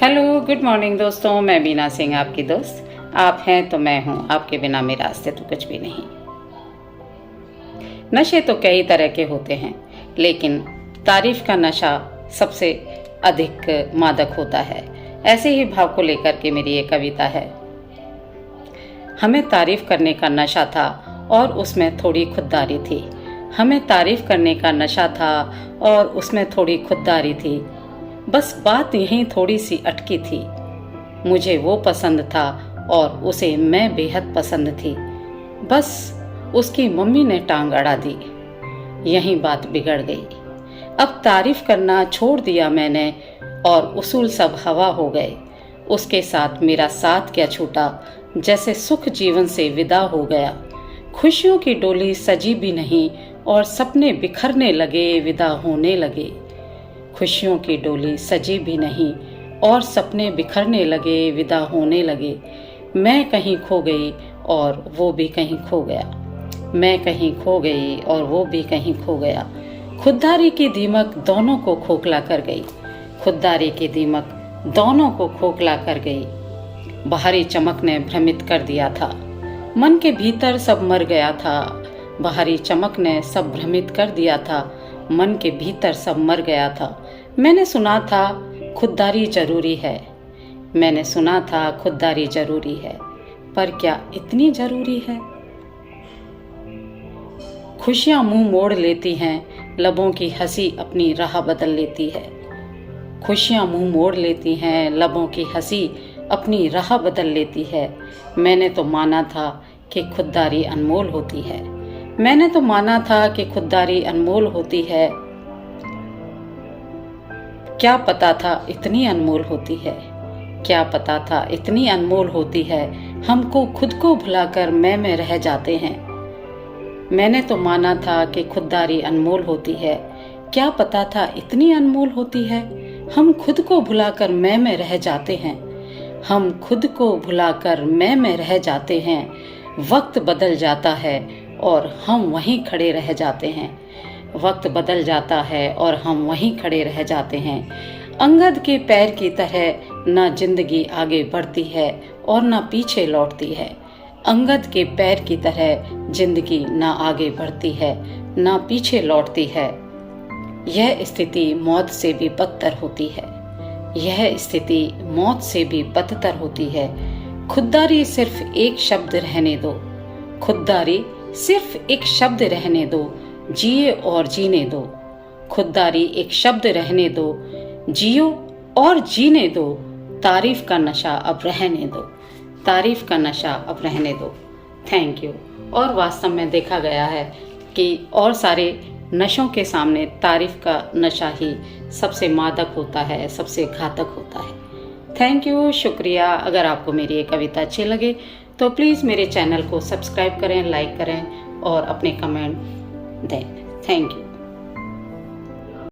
Hello good morning दोस्तों, मैं बीना सिंह आपकी दोस्त। आप हैं तो मैं हूं, आपके बिना मेरा अस्तित्व कुछ भी नहीं। नशे तो कई तरह के होते हैं, लेकिन तारीफ का नशा सबसे अधिक मादक होता है। ऐसे ही भाव को लेकर के मेरी ये कविता है। हमें तारीफ करने का नशा था और उसमें थोड़ी खुददारी थी। हमें तारीफ करने का नशा था और उसमें थोड़ी खुददारी थी। बस बात यहीं थोड़ी सी अटकी थी। मुझे वो पसंद था और उसे मैं बेहद पसंद थी। बस उसकी मम्मी ने टांग अड़ा दी, यहीं बात बिगड़ गई। अब तारीफ करना छोड़ दिया मैंने और उसूल सब हवा हो गए। उसके साथ मेरा साथ क्या छूटा, जैसे सुख जीवन से विदा हो गया। खुशियों की डोली सजी भी नहीं और सपने बिखरने लगे, विदा होने लगे। खुशियों की डोली सजी भी नहीं और सपने बिखरने लगे, विदा होने लगे। मैं कहीं खो गई और वो भी कहीं खो गया। मैं कहीं खो गई और वो भी कहीं खो गया। खुददारी की दीमक दोनों को खोखला कर गई। खुददारी की दीमक दोनों को खोखला कर गई। बाहरी चमक ने भ्रमित कर दिया था, मन के भीतर सब मर गया था। बाहरी चमक ने सब भ्रमित कर दिया था, मन के भीतर सब मर गया था। मैंने सुना था खुददारी जरूरी है। मैंने सुना था खुददारी जरूरी है, पर क्या इतनी जरूरी है? खुशियां मुंह मोड़ लेती हैं, लबों की हंसी अपनी राह बदल लेती है। खुशियां मुंह मोड़ लेती हैं, लबों की हंसी अपनी राह बदल लेती है। मैंने तो माना था कि खुददारी अनमोल होती है। मैंने तो माना था कि खुददारी अनमोल होती है। क्या पता था इतनी अनमोल होती है। क्या पता था इतनी अनमोल होती है। हमको खुद को भुलाकर मैं में रह जाते हैं। मैंने तो माना था कि खुददारी अनमोल होती है। क्या पता था इतनी अनमोल होती है। हम खुद को भुलाकर मैं में रह जाते हैं। हम खुद को भुलाकर मैं में रह जाते हैं। वक्त बदल जाता है और हम वहीं खड़े रह जाते हैं। वक्त बदल जाता है और हम वहीं खड़े रह जाते हैं। अंगद के पैर की तरह ना जिंदगी आगे बढ़ती है और ना पीछे लौटती है। अंगद के पैर की तरह जिंदगी ना आगे बढ़ती है, ना पीछे लौटती है। यह स्थिति मौत से भी बदतर होती है। यह स्थिति मौत से भी बदतर होती है। खुददारी सिर्फ एक शब्द रहने दो। खुददारी सिर्फ एक शब्द रहने दो, जिए और जीने दो। खुददारी एक शब्द रहने दो, जियो और जीने दो। तारीफ का नशा अब रहने दो। तारीफ का नशा अब रहने दो। Thank you. और वास्तव में देखा गया है कि और सारे नशों के सामने तारीफ का नशा ही सबसे मादक होता है, सबसे घातक होता है। थैंक यू, शुक्रिया। अगर आपको मेरी ये कविता अच्छी लगे तो प्लीज़ मेरे चैनल को सब्सक्राइब करें, लाइक करें और अपने कमेंट दें। Thank you.